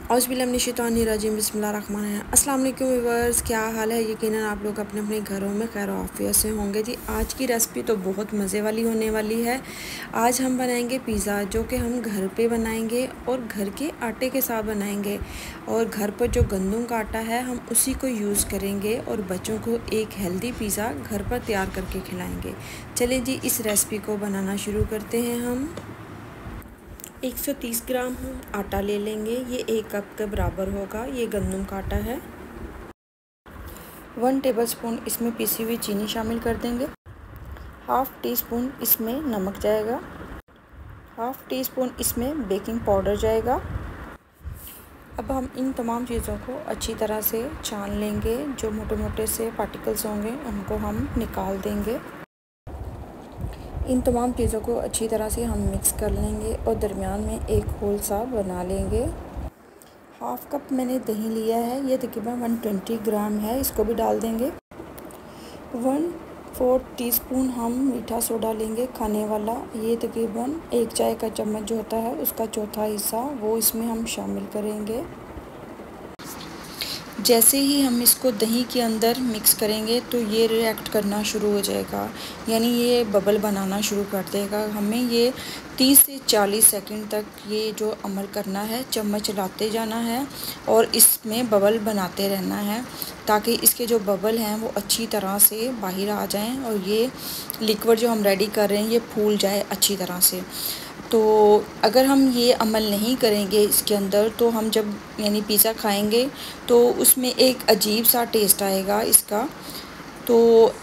औज़ुबिल्लाहिमिनश्शैतानिर्रजीम बिस्मिल्लाहिर्रहमानिर्रहीम। अस्सलाम वालेकुम व्यूअर्स, क्या हाल है। यकीनन आप लोग अपने अपने घरों में खैर आफियत से होंगे जी। आज की रेसिपी तो बहुत मज़े वाली होने वाली है। आज हम बनाएंगे पिज़्ज़ा, जो कि हम घर पे बनाएंगे और घर के आटे के साथ बनाएंगे। और घर पर जो गंदम का आटा है हम उसी को यूज़ करेंगे और बच्चों को एक हेल्दी पिज़्ज़ा घर पर तैयार करके खिलाएँगे। चलें जी, इस रेसिपी को बनाना शुरू करते हैं। हम 130 ग्राम हम आटा ले लेंगे। ये 1 कप के बराबर होगा। ये गंदम का आटा है। 1 टेबलस्पून इसमें पिसी हुई चीनी शामिल कर देंगे। हाफ़ टी स्पून इसमें नमक जाएगा। हाफ़ टी स्पून इसमें बेकिंग पाउडर जाएगा। अब हम इन तमाम चीज़ों को अच्छी तरह से छान लेंगे। जो मोटे मोटे से पार्टिकल्स होंगे उनको हम निकाल देंगे। इन तमाम चीज़ों को अच्छी तरह से हम मिक्स कर लेंगे और दरमियान में एक होल सा बना लेंगे। हाफ़ कप मैंने दही लिया है, ये तकरीबन 120 ग्राम है, इसको भी डाल देंगे। 1/4 टीस्पून हम मीठा सोडा लेंगे खाने वाला, ये तकरीबन 1 चाय का चम्मच जो होता है उसका चौथा हिस्सा वो इसमें हम शामिल करेंगे। जैसे ही हम इसको दही के अंदर मिक्स करेंगे तो ये रिएक्ट करना शुरू हो जाएगा, यानी ये बबल बनाना शुरू कर देगा। हमें ये 30 से 40 सेकंड तक ये जो अमल करना है, चम्मच चलाते जाना है और इसमें बबल बनाते रहना है, ताकि इसके जो बबल हैं वो अच्छी तरह से बाहर आ जाएं और ये लिक्विड जो हम रेडी कर रहे हैं ये फूल जाए अच्छी तरह से। तो अगर हम ये अमल नहीं करेंगे इसके अंदर, तो हम जब यानी पिज़्ज़ा खाएंगे तो उसमें एक अजीब सा टेस्ट आएगा इसका। तो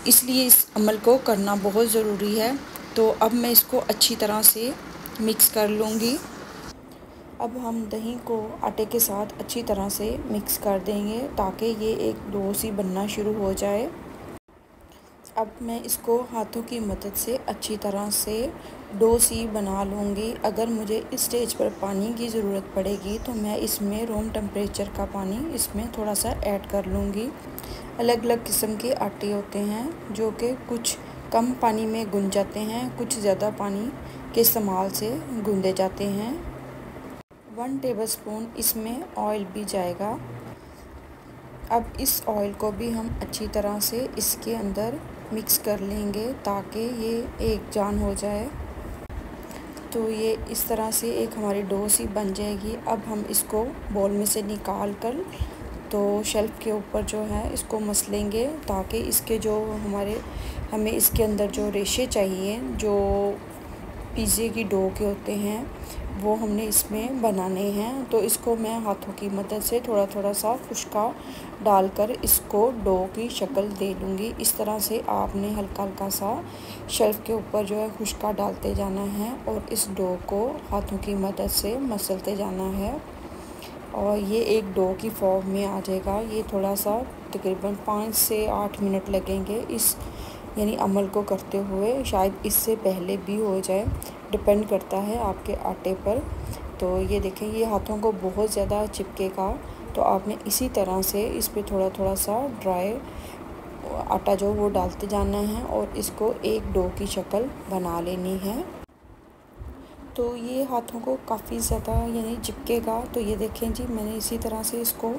इसलिए इस अमल को करना बहुत ज़रूरी है। तो अब मैं इसको अच्छी तरह से मिक्स कर लूँगी। अब हम दही को आटे के साथ अच्छी तरह से मिक्स कर देंगे ताकि ये एक डो सी बनना शुरू हो जाए। अब मैं इसको हाथों की मदद से अच्छी तरह से डो सी बना लूँगी। अगर मुझे इस स्टेज पर पानी की ज़रूरत पड़ेगी तो मैं इसमें रूम टेम्परेचर का पानी इसमें थोड़ा सा ऐड कर लूँगी। अलग अलग किस्म के आटे होते हैं जो कि कुछ कम पानी में गूंद जाते हैं, कुछ ज़्यादा पानी के इस्तेमाल से गूंदे जाते हैं। 1 टेबलस्पून इसमें ऑयल भी जाएगा। अब इस ऑयल को भी हम अच्छी तरह से इसके अंदर मिक्स कर लेंगे ताकि ये एक जान हो जाए। तो ये इस तरह से एक हमारी डो सी बन जाएगी। अब हम इसको बोल में से निकाल कर तो शेल्फ़ के ऊपर जो है इसको मस लेंगे, ताकि इसके जो हमें इसके अंदर जो रेशे चाहिए जो पिज़्ज़े की डो के होते हैं वो हमने इसमें बनाने हैं। तो इसको मैं हाथों की मदद से थोड़ा थोड़ा सा खुश्का डालकर इसको डो की शक्ल दे लूँगी। इस तरह से आपने हल्का हल्का सा शेल्फ़ के ऊपर जो है खुश्का डालते जाना है और इस डो को हाथों की मदद से मसलते जाना है और ये एक डो की फॉर्म में आ जाएगा। ये थोड़ा सा तकरीबन 5 से 8 मिनट लगेंगे इस यानी अमल को करते हुए, शायद इससे पहले भी हो जाए, डिपेंड करता है आपके आटे पर। तो ये देखें, ये हाथों को बहुत ज़्यादा चिपकेगा, तो आपने इसी तरह से इस पे थोड़ा थोड़ा सा ड्राई आटा जो वो डालते जाना है और इसको एक डो की शक्ल बना लेनी है। तो ये हाथों को काफ़ी ज़्यादा यानी चिपकेगा। तो ये देखें जी, मैंने इसी तरह से इसको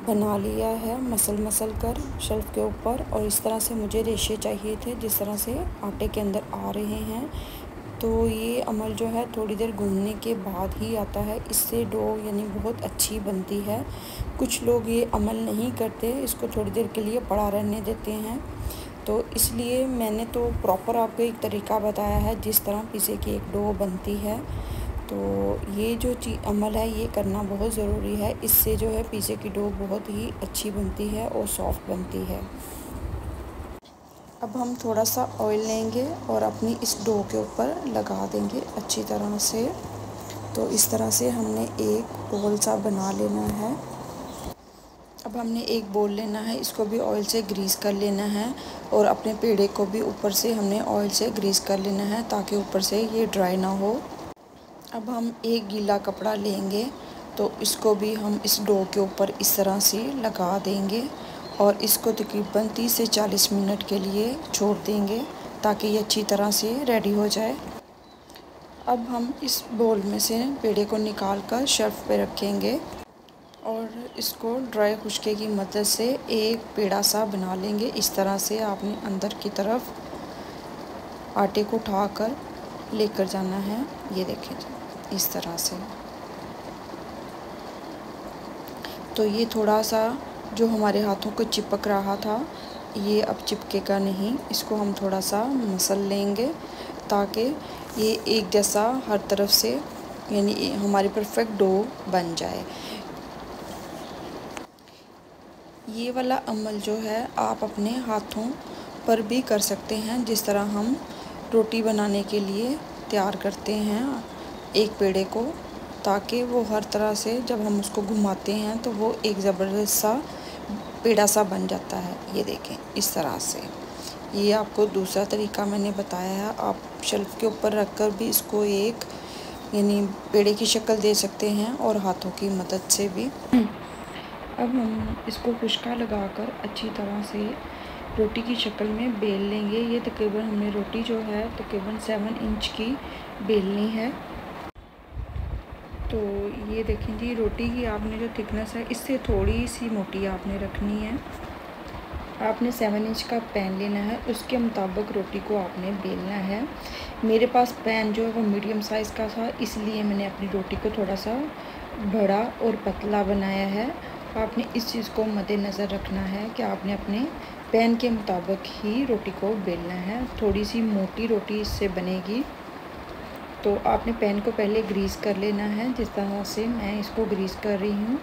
बना लिया है मसल कर शेल्फ़ के ऊपर, और इस तरह से मुझे रेशे चाहिए थे जिस तरह से आटे के अंदर आ रहे हैं। तो ये अमल जो है थोड़ी देर गूंदने के बाद ही आता है, इससे डो यानी बहुत अच्छी बनती है। कुछ लोग ये अमल नहीं करते, इसको थोड़ी देर के लिए पड़ा रहने देते हैं। तो इसलिए मैंने तो प्रॉपर आपको एक तरीका बताया है जिस तरह पिज़्ज़े की एक डो बनती है। तो ये जो अमल है ये करना बहुत ज़रूरी है, इससे जो है पिज़्ज़े की डो बहुत ही अच्छी बनती है और सॉफ्ट बनती है। अब हम थोड़ा सा ऑयल लेंगे और अपनी इस डो के ऊपर लगा देंगे अच्छी तरह से। तो इस तरह से हमने एक बोल सा बना लेना है। अब हमने एक बोल लेना है, इसको भी ऑयल से ग्रीस कर लेना है और अपने पेड़े को भी ऊपर से हमने ऑयल से ग्रीस कर लेना है ताकि ऊपर से ये ड्राई ना हो। अब हम एक गीला कपड़ा लेंगे तो इसको भी हम इस डो के ऊपर इस तरह से लगा देंगे और इसको तकरीबन 30 से 40 मिनट के लिए छोड़ देंगे ताकि ये अच्छी तरह से रेडी हो जाए। अब हम इस बोल में से पेड़े को निकाल कर शेल्फ पे रखेंगे और इसको ड्राई खुशके की मदद से एक पेड़ा सा बना लेंगे। इस तरह से आपने अंदर की तरफ आटे को उठाकर लेकर जाना है। ये देखें जी, इस तरह से। तो ये थोड़ा सा जो हमारे हाथों को चिपक रहा था, ये अब चिपकेगा नहीं। इसको हम थोड़ा सा मसल लेंगे ताकि ये एक जैसा हर तरफ से, यानी हमारी परफेक्ट डो बन जाए। ये वाला अमल जो है आप अपने हाथों पर भी कर सकते हैं, जिस तरह हम रोटी बनाने के लिए तैयार करते हैं एक पेड़े को, ताकि वो हर तरह से जब हम उसको घुमाते हैं तो वो एक ज़बरदस्त सा पेड़ा सा बन जाता है। ये देखें इस तरह से। ये आपको दूसरा तरीका मैंने बताया है। आप शेल्फ के ऊपर रखकर भी इसको एक यानी पेड़े की शक्ल दे सकते हैं और हाथों की मदद से भी। अब हम इसको खुशका लगाकर अच्छी तरह से रोटी की शक्ल में बेल लेंगे। ये तकरीबन हमने रोटी जो है तकरीबन 7 इंच की बेलनी है। तो ये देखें जी, रोटी की आपने जो थिकनेस है इससे थोड़ी सी मोटी आपने रखनी है। आपने 7 इंच का पैन लेना है, उसके मुताबिक रोटी को आपने बेलना है। मेरे पास पैन जो है वो मीडियम साइज़ का था, इसलिए मैंने अपनी रोटी को थोड़ा सा बड़ा और पतला बनाया है। आपने इस चीज़ को मद्देनज़र रखना है कि आपने अपने पैन के मुताबिक ही रोटी को बेलना है। थोड़ी सी मोटी रोटी इससे बनेगी। तो आपने पैन को पहले ग्रीस कर लेना है, जिस तरह से मैं इसको ग्रीस कर रही हूँ।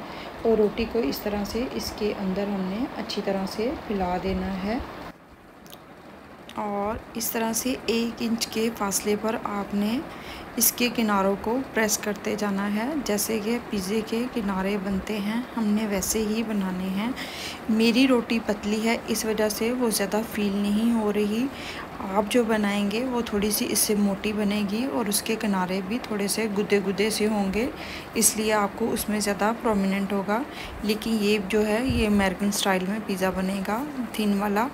और रोटी को इस तरह से इसके अंदर हमने अच्छी तरह से फैला देना है और इस तरह से 1 इंच के फासले पर आपने इसके किनारों को प्रेस करते जाना है। जैसे कि पिज़्ज़े के किनारे बनते हैं, हमने वैसे ही बनाने हैं। मेरी रोटी पतली है, इस वजह से वो ज़्यादा फील नहीं हो रही। आप जो बनाएंगे वो थोड़ी सी इससे मोटी बनेगी और उसके किनारे भी थोड़े से गुदे गुदे से होंगे, इसलिए आपको उसमें ज़्यादा प्रोमिनेंट होगा। लेकिन ये जो है ये अमेरिकन स्टाइल में पिज़्ज़ा बनेगा, थिन वाला।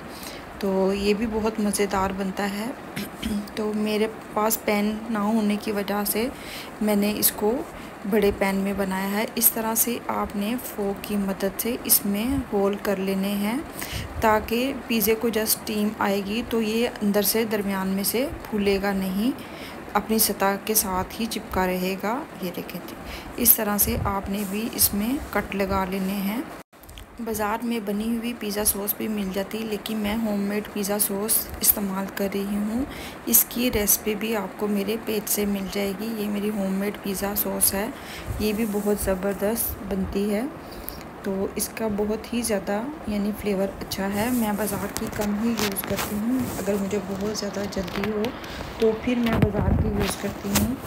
तो ये भी बहुत मज़ेदार बनता है। तो मेरे पास पैन ना होने की वजह से मैंने इसको बड़े पैन में बनाया है। इस तरह से आपने फोक की मदद से इसमें होल कर लेने हैं, ताकि पिज़्ज़े को जब स्टीम आएगी तो ये अंदर से दरमियान में से फूलेगा नहीं, अपनी सतह के साथ ही चिपका रहेगा। ये देखें, इस तरह से आपने भी इसमें कट लगा लेने हैं। बाज़ार में बनी हुई पिज़्ज़ा सॉस भी मिल जाती, लेकिन मैं होममेड पिज़्ज़ा सॉस इस्तेमाल कर रही हूँ। इसकी रेसिपी भी आपको मेरे पेज से मिल जाएगी। ये मेरी होममेड पिज़्ज़ा सॉस है, ये भी बहुत ज़बरदस्त बनती है। तो इसका बहुत ही ज़्यादा यानी फ्लेवर अच्छा है। मैं बाज़ार की कम ही यूज़ करती हूँ। अगर मुझे बहुत ज़्यादा जल्दी हो तो फिर मैं बाज़ार की यूज़ करती हूँ,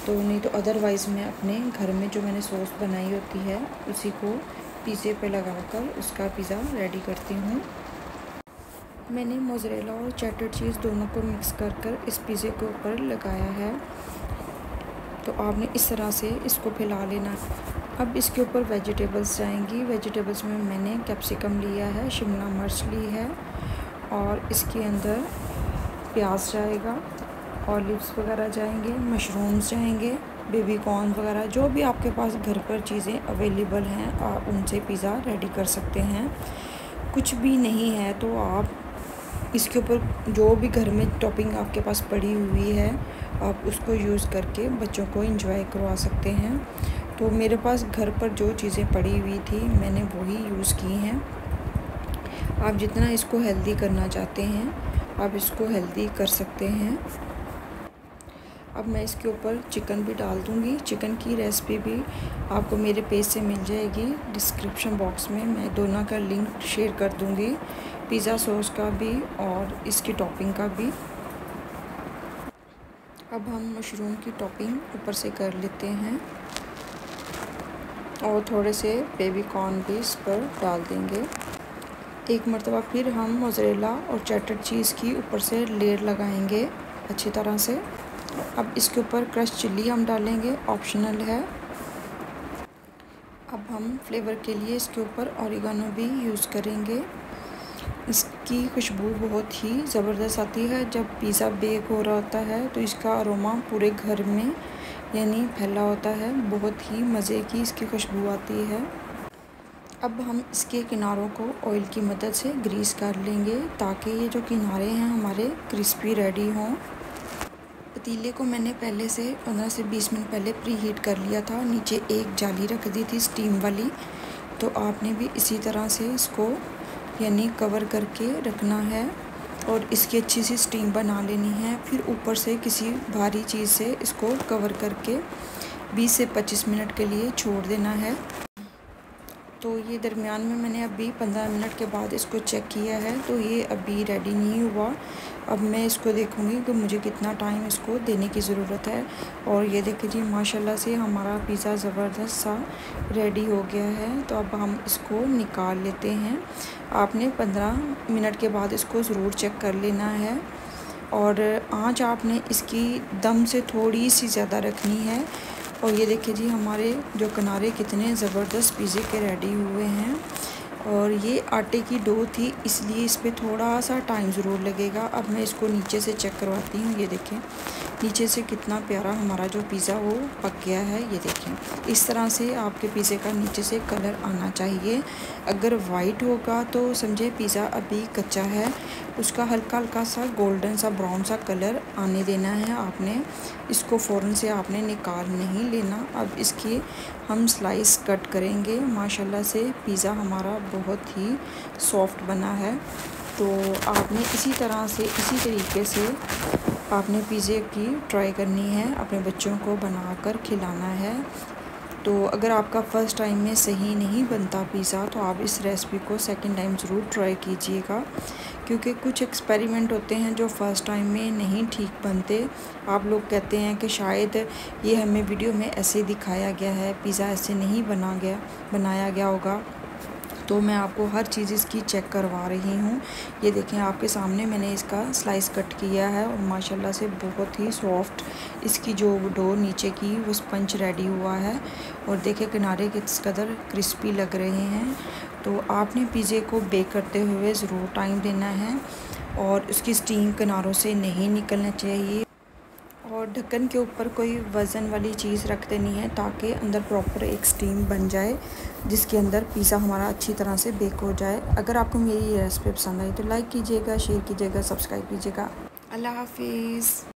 तो नहीं तो अदरवाइज़ मैं अपने घर में जो मैंने सॉस बनाई होती है उसी को पिज़्ज़े पे लगाकर उसका पिज़्ज़ा रेडी करती हूँ। मैंने मोज़रेला और चेडर चीज़ दोनों को मिक्स कर इस पिज़्ज़े के ऊपर लगाया है। तो आपने इस तरह से इसको फैला लेना। अब इसके ऊपर वेजिटेबल्स जाएंगी। वेजिटेबल्स में मैंने कैप्सिकम लिया है, शिमला मिर्च ली है और इसके अंदर प्याज जाएगा, ऑलिव्स वगैरह जाएंगे, मशरूम्स जाएंगे, बेबी कॉर्न वगैरह, जो भी आपके पास घर पर चीज़ें अवेलेबल हैं आप उनसे पिज़्ज़ा रेडी कर सकते हैं। कुछ भी नहीं है तो आप इसके ऊपर जो भी घर में टॉपिंग आपके पास पड़ी हुई है आप उसको यूज़ करके बच्चों को एंजॉय करवा सकते हैं। तो मेरे पास घर पर जो चीज़ें पड़ी हुई थी मैंने वही यूज़ की हैं। आप जितना इसको हेल्दी करना चाहते हैं आप इसको हेल्दी कर सकते हैं। अब मैं इसके ऊपर चिकन भी डाल दूँगी। चिकन की रेसिपी भी आपको मेरे पेज से मिल जाएगी। डिस्क्रिप्शन बॉक्स में मैं दोनों का लिंक शेयर कर दूँगी, पिज़्ज़ा सॉस का भी और इसकी टॉपिंग का भी। अब हम मशरूम की टॉपिंग ऊपर से कर लेते हैं और थोड़े से बेबी कॉर्न भी इस पर डाल देंगे। एक मरतबा फिर हम मोज़रेला और चेडर चीज़ की ऊपर से लेयर लगाएंगे अच्छी तरह से। अब इसके ऊपर क्रश चिल्ली हम डालेंगे, ऑप्शनल है। अब हम फ्लेवर के लिए इसके ऊपर ऑरिगेनो भी यूज़ करेंगे। इसकी खुशबू बहुत ही ज़बरदस्त आती है। जब पिज़्ज़ा बेक हो रहा होता है तो इसका अरोमा पूरे घर में यानी फैला होता है। बहुत ही मज़े की इसकी खुशबू आती है। अब हम इसके किनारों को ऑयल की मदद से ग्रीस कर लेंगे ताकि ये जो किनारे हैं हमारे क्रिस्पी रेडी हों। पतीले को मैंने पहले से 15 से 20 मिनट पहले प्री हीट कर लिया था। नीचे एक जाली रख दी थी स्टीम वाली। तो आपने भी इसी तरह से इसको यानी कवर करके रखना है और इसकी अच्छी सी स्टीम बना लेनी है। फिर ऊपर से किसी भारी चीज़ से इसको कवर करके 20 से 25 मिनट के लिए छोड़ देना है। तो ये दरमियान में मैंने अभी 15 मिनट के बाद इसको चेक किया है तो ये अभी रेडी नहीं हुआ। अब मैं इसको देखूँगी कि मुझे कितना टाइम इसको देने की ज़रूरत है। और ये देखिए जी माशाल्लाह से हमारा पिज़्ज़ा ज़बरदस्त सा रेडी हो गया है। तो अब हम इसको निकाल लेते हैं। आपने 15 मिनट के बाद इसको ज़रूर चेक कर लेना है और आँच आपने इसकी दम से थोड़ी सी ज़्यादा रखनी है। और ये देखिए जी हमारे जो किनारे कितने ज़बरदस्त पिज़्ज़े के रेडी हुए हैं। और ये आटे की डो थी इसलिए इस पर थोड़ा सा टाइम ज़रूर लगेगा। अब मैं इसको नीचे से चेक करवाती हूँ। ये देखें नीचे से कितना प्यारा हमारा जो पिज़्ज़ा वो पक गया है। ये देखें इस तरह से आपके पिज़्ज़े का नीचे से कलर आना चाहिए। अगर वाइट होगा तो समझे पिज़्ज़ा अभी कच्चा है। उसका हल्का हल्का सा गोल्डन सा ब्राउन सा कलर आने देना है आपने। इसको फ़ौरन से आपने निकाल नहीं लेना। अब इसकी हम स्लाइस कट करेंगे। माशाल्लाह से पिज़्ज़ा हमारा बहुत ही सॉफ्ट बना है। तो आपने इसी तरह से इसी तरीके से आपने पिज़्ज़े की ट्राई करनी है, अपने बच्चों को बनाकर खिलाना है। तो अगर आपका फ़र्स्ट टाइम में सही नहीं बनता पिज़्ज़ा तो आप इस रेसिपी को सेकंड टाइम ज़रूर ट्राई कीजिएगा, क्योंकि कुछ एक्सपेरिमेंट होते हैं जो फ़र्स्ट टाइम में नहीं ठीक बनते। आप लोग कहते हैं कि शायद ये हमें वीडियो में ऐसे दिखाया गया है, पिज़्ज़ा ऐसे नहीं बनाया गया होगा। तो मैं आपको हर चीज़ इसकी चेक करवा रही हूँ। ये देखें आपके सामने मैंने इसका स्लाइस कट किया है और माशाल्लाह से बहुत ही सॉफ्ट इसकी जो डो नीचे की वो स्पंज रेडी हुआ है। और देखें किनारे किस कदर क्रिस्पी लग रहे हैं। तो आपने पिज़्ज़े को बेक करते हुए ज़रूर टाइम देना है और उसकी स्टीम किनारों से नहीं निकलना चाहिए। और ढक्कन के ऊपर कोई वज़न वाली चीज़ रख देनी है ताकि अंदर प्रॉपर एक स्टीम बन जाए जिसके अंदर पिज़्ज़ा हमारा अच्छी तरह से बेक हो जाए। अगर आपको मेरी ये रेसिपी पसंद आई तो लाइक कीजिएगा, शेयर कीजिएगा, सब्सक्राइब कीजिएगा। अल्लाह हाफिज़।